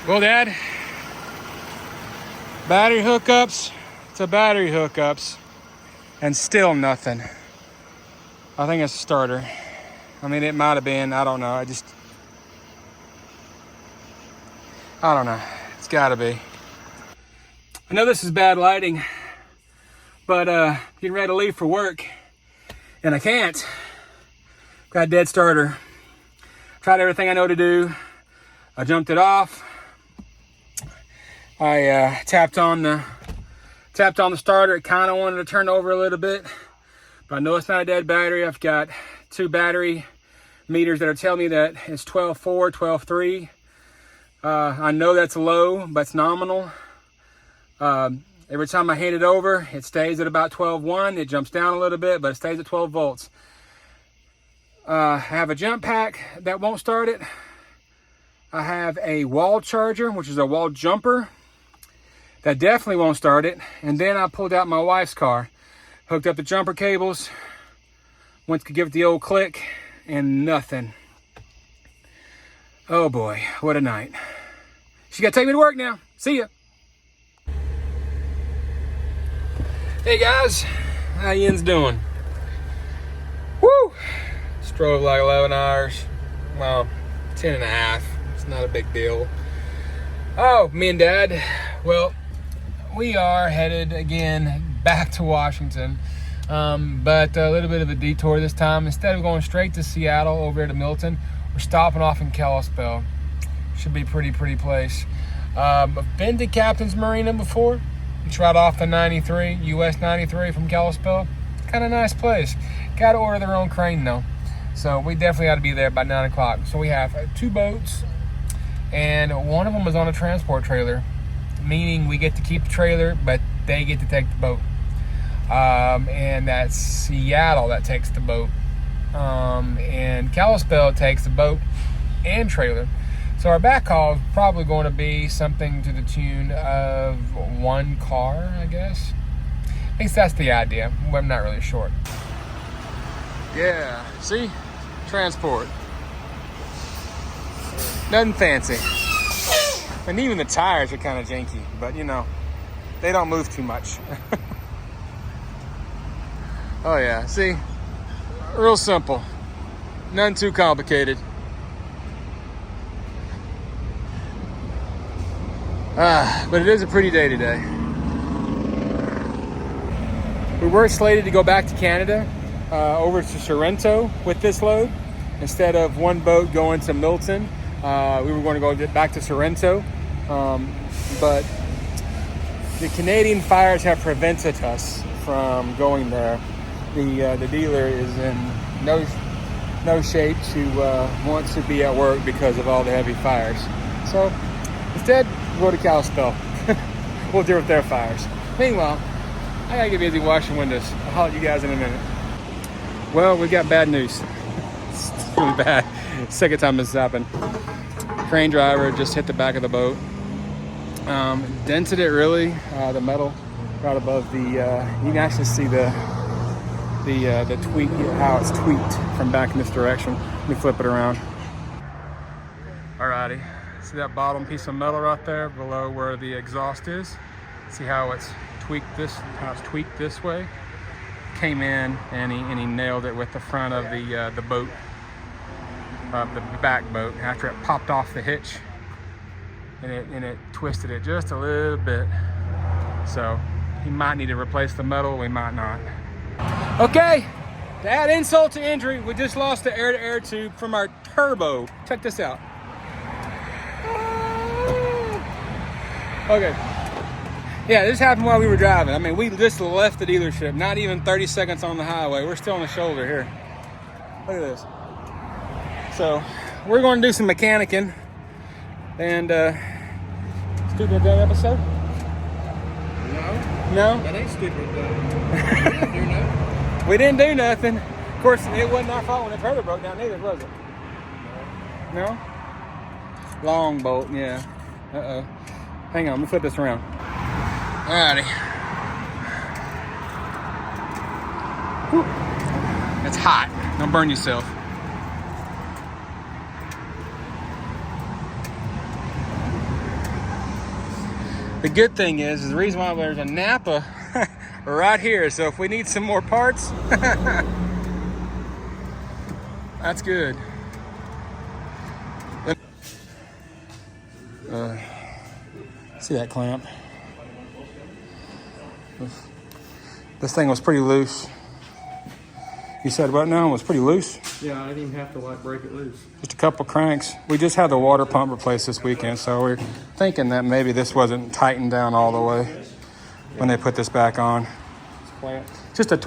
Well, Dad, battery hookups to battery hookups, and still nothing. I think it's a starter. I mean, it might have been. I don't know. I don't know. It's got to be. I know this is bad lighting, but getting ready to leave for work, and I can't. Got a dead starter. Tried everything I know to do. I jumped it off. I tapped on the starter. It kind of wanted to turn over a little bit, but I know it's not a dead battery. I've got 2 battery meters that are telling me that it's 12.4, 12.3. I know that's low, but it's nominal. Every time I hand it over, it stays at about 12.1. It jumps down a little bit, but it stays at 12 volts. I have a jump pack that won't start it. I have a wall charger, which is a wall jumper, that definitely won't start it. And then I pulled out my wife's car, hooked up the jumper cables, went to give it the old click, and nothing. Oh boy, what a night. She got to take me to work now. See ya. Hey guys, how yin's doing? Woo! Just drove like 11 hours. Well, 10 and a half. It's not a big deal. Oh, me and Dad, well, we are headed again back to Washington, but a little bit of a detour this time. Instead of going straight to Seattle over to Milton, we're stopping off in Kalispell. Should be a pretty place. I've been to Captain's Marina before. It's right off the 93, US 93 from Kalispell. Kind of nice place. Got to order their own crane though. So we definitely ought to be there by 9 o'clock. So we have 2 boats, and one of them is on a transport trailer, meaning we get to keep the trailer, but they get to take the boat. And that's Seattle that takes the boat. And Kalispell takes the boat and trailer. So our backhaul is probably going to be something to the tune of 1 car, I guess. At least that's the idea. I'm not really sure. Yeah, see? Transport. Nothing fancy. And even the tires are kind of janky, but you know, they don't move too much. Oh yeah, see? Real simple. None too complicated. But it is a pretty day today. We were slated to go back to Canada, over to Sorrento with this load. Instead of one boat going to Milton, we were going to go get back to Sorrento. But the Canadian fires have prevented us from going there. The dealer is in no shape to want to be at work because of all the heavy fires. So instead, we'll go to Kalispell. We'll deal with their fires. Meanwhile, I gotta get busy washing windows. I'll holler at you guys in a minute. Well, we got bad news. It's really bad. Second time this has happened. Crane driver just hit the back of the boat. Dented it really. The metal right above the. You can actually see the tweak, how it's tweaked from back in this direction. Let me flip it around. Alrighty. See that bottom piece of metal right there below where the exhaust is? See how it's tweaked this way? Came in and he nailed it with the front of the boat, the back boat, after it popped off the hitch, and it twisted it just a little bit. So he might need to replace the metal, we might not. Okay, to add insult to injury, we just lost the air-to-air tube from our turbo. Check this out. Okay. Yeah, this happened while we were driving. I mean, we just left the dealership, not even 30 seconds on the highway. We're still on the shoulder here. Look at this. So, we're going to do some mechanicking. And, stupid day episode? No? That ain't stupid though. We didn't do nothing. We didn't do nothing. Of course, it wasn't our fault when the turtle broke down either, was it? No? Long bolt, yeah. Uh-oh. Hang on, let me flip this around. Alrighty. Whew. It's hot. Don't burn yourself. The good thing is the reason why there's a Napa right here. So if we need some more parts, that's good. See that clamp? This thing was pretty loose. You said what now? It was pretty loose? Yeah, I didn't even have to like break it loose. Just a couple cranks. We just had the water pump replaced this weekend, so we're thinking that maybe this wasn't tightened down all the way when they put this back on. Just a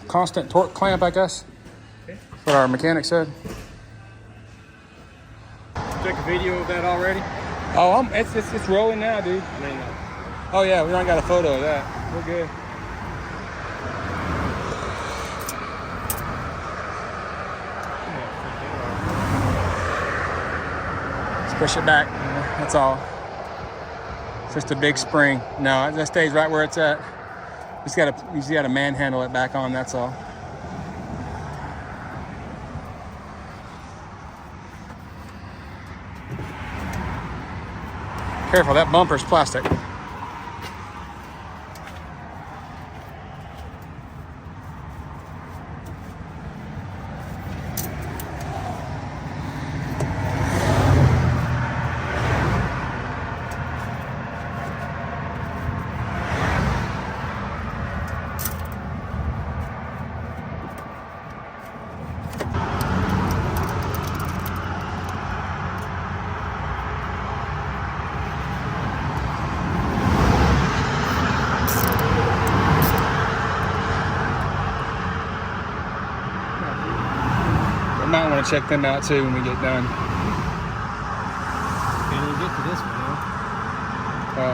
constant torque clamp, I guess. Okay. That's what our mechanic said. Took a video of that already? Oh, it's rolling now, dude. Oh yeah, we don't got a photo of that. We're good. Let's push it back. That's all. It's just a big spring. No, that stays right where it's at. You just gotta manhandle it back on. That's all. Careful, that bumper's plastic. Might want to check them out too when we get done. Can't even get to this one now.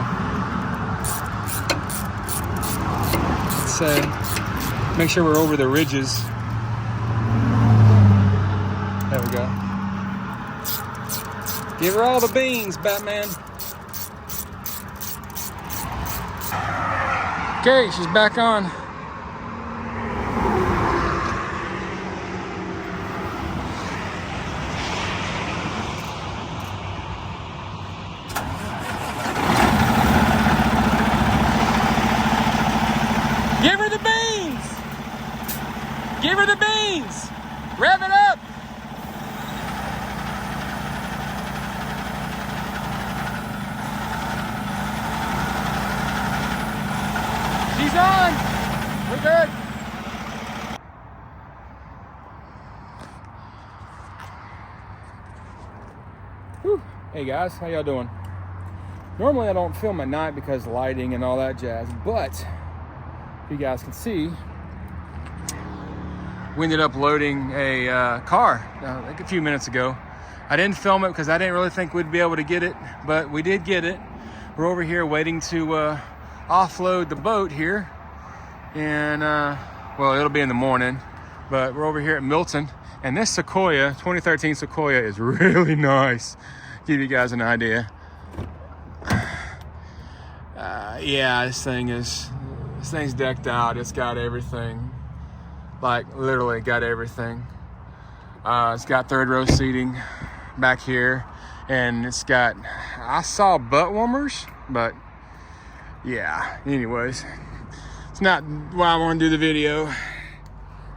Let's make sure we're over the ridges. There we go. Give her all the beans, Batman. Okay, she's back on. Give her the beans! Give her the beans! Rev it up! She's on! We're good. Whew. Hey guys, how y'all doing? Normally I don't film at night because of lighting and all that jazz, but you guys can see, we ended up loading a car like a few minutes ago. I didn't film it because I didn't really think we'd be able to get it, but we did get it. We're over here waiting to offload the boat here, and well, it'll be in the morning, but we're over here at Milton, and this Sequoia, 2013 Sequoia, is really nice. Give you guys an idea. Yeah, this thing's decked out. It's got everything, like literally got everything. It's got third row seating back here, and it's got, I saw butt warmers, but yeah, anyways, it's not why I want to do the video.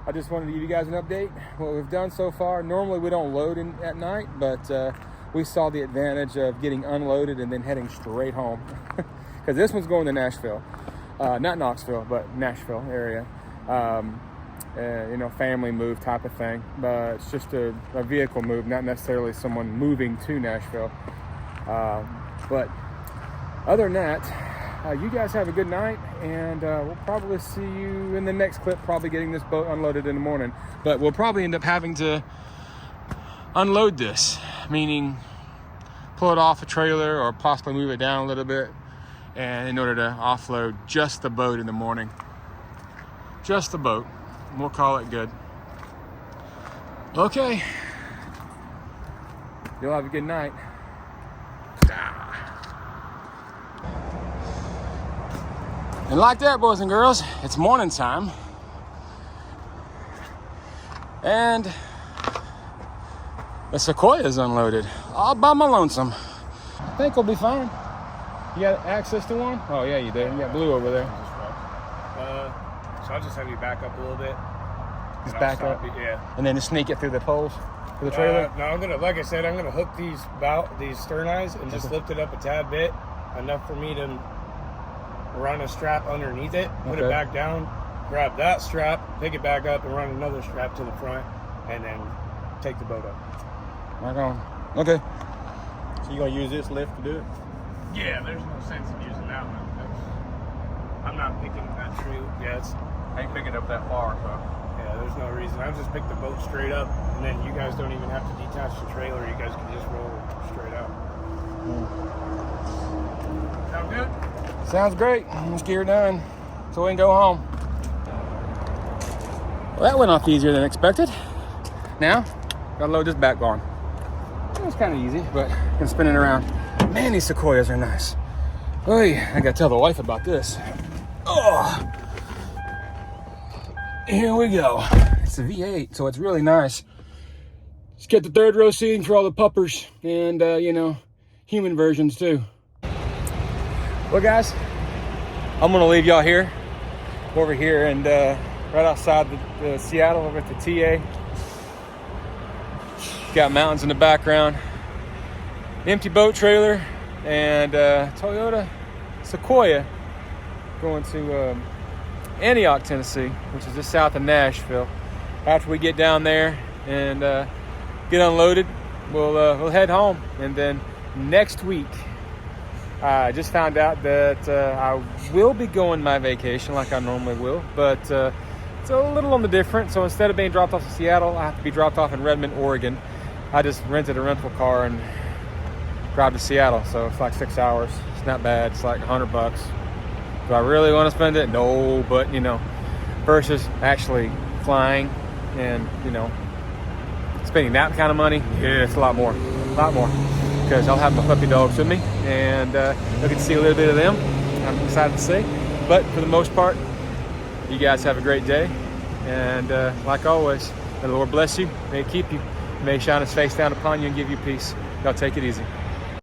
I just wanted to give you guys an update what we've done so far. Normally we don't load at night, but we saw the advantage of getting unloaded and then heading straight home. Because this one's going to Nashville. Not Knoxville, but Nashville area. You know, family move type of thing. But it's just a vehicle move, not necessarily someone moving to Nashville. But other than that, you guys have a good night, and we'll probably see you in the next clip, probably getting this boat unloaded in the morning. But we'll probably end up having to unload this, meaning pull it off a trailer or possibly move it down a little bit, and in order to offload just the boat in the morning. Just the boat. We'll call it good. Okay. You'll have a good night. And like that, boys and girls, it's morning time. And the Sequoia is unloaded all by my lonesome. I think we'll be fine. You got access to one? Oh yeah, you do. You got blue over there. So I'll just have you back up a little bit. Just back up. Yeah. And then just sneak it through the poles for the trailer. No, I'm gonna, like I said, I'm gonna hook these stern eyes and just lift it up a tad bit, enough for me to run a strap underneath it, put it back down, grab that strap, pick it back up, and run another strap to the front, and then take the boat up. Right on. Okay. So you gonna use this lift to do it? Yeah, there's no sense in using that one. I'm not picking that tree. Yeah, I ain't picking up that far, so. yeah, there's no reason. I'll just pick the boat straight up, and then you guys don't even have to detach the trailer. You guys can just roll straight out. Sound good? Sounds great. Let's get her done so we can go home. Well, that went off easier than expected. Now, gotta load this back on. It was kind of easy, but I can spin it around. Man, these sequoias are nice. Oy, I gotta tell the wife about this. Oh, here we go. It's a V8, so it's really nice. Just get the third row seating for all the puppers and, you know, human versions too. Well, guys, I'm gonna leave y'all here, over here, and right outside the Seattle, over at the TA. Got mountains in the background, empty boat trailer, and Toyota Sequoia going to Antioch, Tennessee, which is just south of Nashville. After we get down there and get unloaded, we'll head home. And then next week, I just found out that I will be going my vacation like I normally will, but it's a little on the different. So instead of being dropped off in Seattle, I have to be dropped off in Redmond, Oregon. I just rented a rental car and drive to Seattle, so it's like 6 hours. It's not bad. It's like $100. Do I really want to spend it? No, but you know, versus actually flying and, you know, spending that kind of money, yeah, it's a lot more, because I'll have my puppy dogs with me, and you'll get to see a little bit of them. I'm excited to see. But for the most part, you guys have a great day, and like always, may the Lord bless you, may He keep you, may He shine His face down upon you and give you peace. Y'all take it easy.